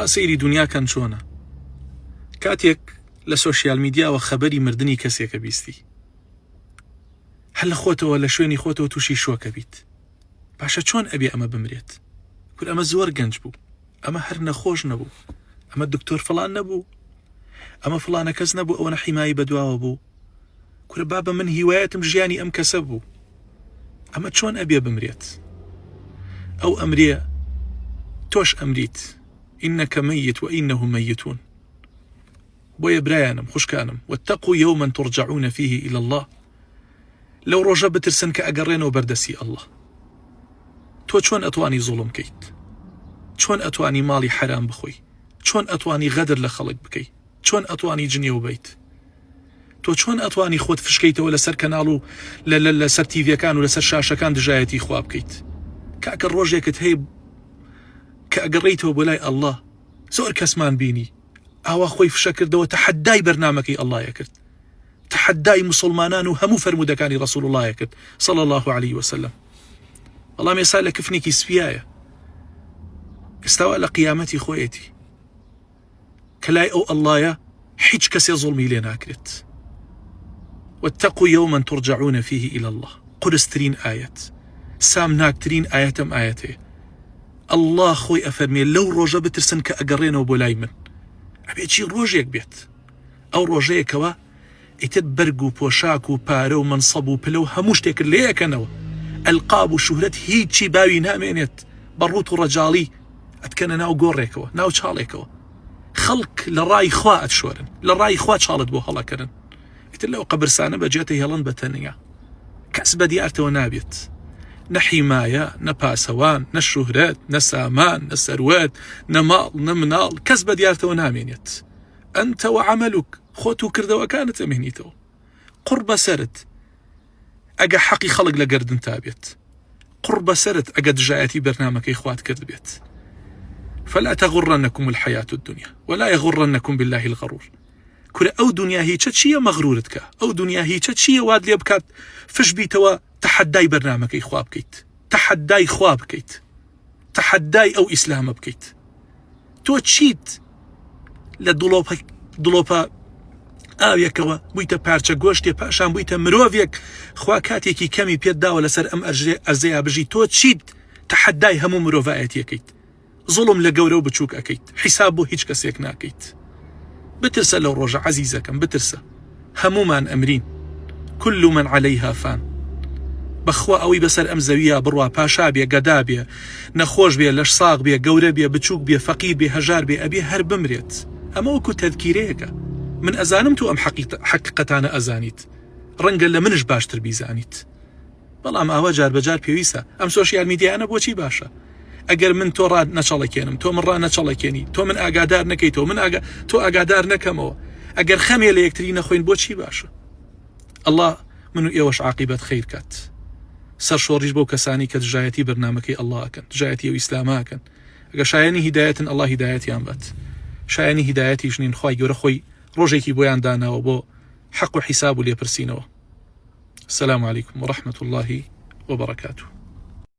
سەیری دنیاکەن چۆنە کاتێک لە سۆشیال میدیاوە خەبەری مردنی کەسێکە بیستی هەر لە خۆتەوە لە شوێنی خۆتەوە تووشی شۆکە بیت باشە چۆن ئەبێ ئەمە بمرێت کور ئەمە زۆر گەنج بوو ئەمە هەر نەخۆش نەبوو ئەمە دکتۆر فڵان نەبوو ئەمە فڵانە کەس نەبوو ئەوە نەحیمایی بەدواوە بوو کورە بابە من هیوایەتم ژیانی ئەم کەسە بوو ئەمە چۆن ئەبێ بمرێت ئەو ئەمرێ تۆش ئەمریت إنك ميت وإنهم ميتون بۆیە برایانم خوشکانم واتقوا يوما ترجعون فيه إلى الله لو ڕۆژە بترسن کە ئەگەڕێنەوە بەردەستی ئەڵڵا تۆ چۆن ئەتوانی زوڵم بکەیت چۆن ئەتوانی ماڵی حرام بخۆی چۆن ئەتوانی غەدر لە خەڵک بکەیت چۆن ئەتوانی جنێو بیت تۆ چۆن ئەتوانی خۆت فشکەیتەوە لەسەر کەناڵ و لەسەر تیڤەکان و لەسەر شاشەکان دژایەتی خوا بکەیت کاکە ڕۆژێکت هەیە کە ئەگەڕێیتەوە بۆ لای ئەڵڵا زۆر کەسمان بینی ئاوا خۆی فشە کردەوە تەحەدای بەرنامەکەی ئەڵڵایە کرد تەحەدای موسڵمانان و هەموو فەرمودەکانی ڕەسوڵ اللهە کرد صلی الله عليه وسلم بەڵام ئێستا لە کفنێکی سپیایە ئێستاوە لە قیامەتی خۆیەتی کە لای ئەو ئەڵڵایە هیچ کەسێ زوڵمی لێ ناکرێت واتقوا يوما ترجعون فيه إلى الله قرسترین ئاەت سامناکترین ئاەتم ئاەتەیە الله خۆی ئەفەرمێ لەو ڕۆژە بترسن کە ئەگەڕێنەوە بۆ لای من ئەبێ چی ڕۆژێک بێت ئەو ڕۆژەیەکەوە ئیتر بەرگ و پۆشاک و پارە و منسەب و پلە و هەموو شتێکرد لێیەکەنەوە ئەلقاب و شوهرەت هیچی باوی نامێنێت بەڕوت و ڕەجاڵی ئەتکەنە ناو گۆڕێکەوە ناو چاڵێکەوە خەڵک لە ڕای خوا ئەتشۆرن لە ڕای خوا چاڵت بۆ هەڵەکردن ئیتر لەو قەبرسانە بەجێتە هێڵن بە تەنیا کەس بە دیارتەوە نابێت نە حیمایە نە پاسەوان نە شوهرەت نە سامان نە سەروەت نە ماڵ نە مناڵ کەس بە دیارتەوە نامێنێت ئەنتەوە عەمەلوک خۆت و کردەوەکانت ئەمێنیتەوە قوڕ بەسەرت ئەگە حەقی خەڵک لە گەردن تابێت قوڕ بەسەرت ئەگە دژایەتی بەرنامەکەی خوات کرد بێت فلا تغرنكم الحياة الدنيا ولا يغرنكم بالله الغرور کورە ئەو دنیا هیچە چییە مەغرورت کە ئەو دنیا هیچە چییە واد لێ بکات فش بیتەوە تەحەدای بەرنامەکەی خوا بکەیت تەحەدای خوا بکەیت تەحەدای ئەو ئیسلامە بکەیت تۆ چیت لە دڵۆپە ئاوێکەوە بوویتە پارچە گۆشتێ پاشان بوویتە مرۆڤێک خوا کاتێکی کەمی پێت داوە لەسەر ئەم ئەرزەیە بژی تۆ چیت تەحەدای هەموو مرۆڤایەتیەکەیت زوڵم لە گەورە و بچووک ئەەکەیت حیساب بۆ هیچ کەسێک ناکەیت بترسە لەو ڕۆژە عەزیزەکەم بترسە هەمومان ئەمرین كل من عليها فان بەخوا ئەوەی بەسەر ئەم زەویە بڕوا پاشا بێ گەدا بێ نەخۆش بێ لەش ساغ بێ گەورە بێ بچووک بێ فەقیر بێ هەژار بێ ئەبێ هەر بمرێت ئەمە وەکو تەذکیرەیەکە من ئەزانم تۆ ئەم حەقیقەتانە ئەزانیت ڕەنگە لە منش باشتر بیزانیت بەڵام ئاوا جار بەجار پێویستە ئەم سۆشیال میدیانە بۆچی باشە ئەگەر من تۆ ڕاد نەچەڵەکێنم تۆ من ڕا نەچەڵەکێنی تۆ من ئاگادار نەکەیتەوە من تۆ ئاگادار نەکەمەوە ئەگەر خەمێ لە یەکتری نەخۆین بۆچی باشە ئەڵڵا من و ئێوەش عاقیبەت خەیر کات سەر شۆڕیش بەو کەسانی کە دژایەتی بەرنامەکەی ئەڵڵا ئەکەن دژایەتی ئەو ئیسلاماکەن ئەگەر شایانی هیدایەتن ئەڵڵا هیدایەتیان بات شایانی هیدایەتیش نین خوای گەورە خۆی ڕۆژێکی بۆیان داناوە بۆ حەق و حیساب و لێپرسینەوە السلام عليكم ورحمة الله وبركاته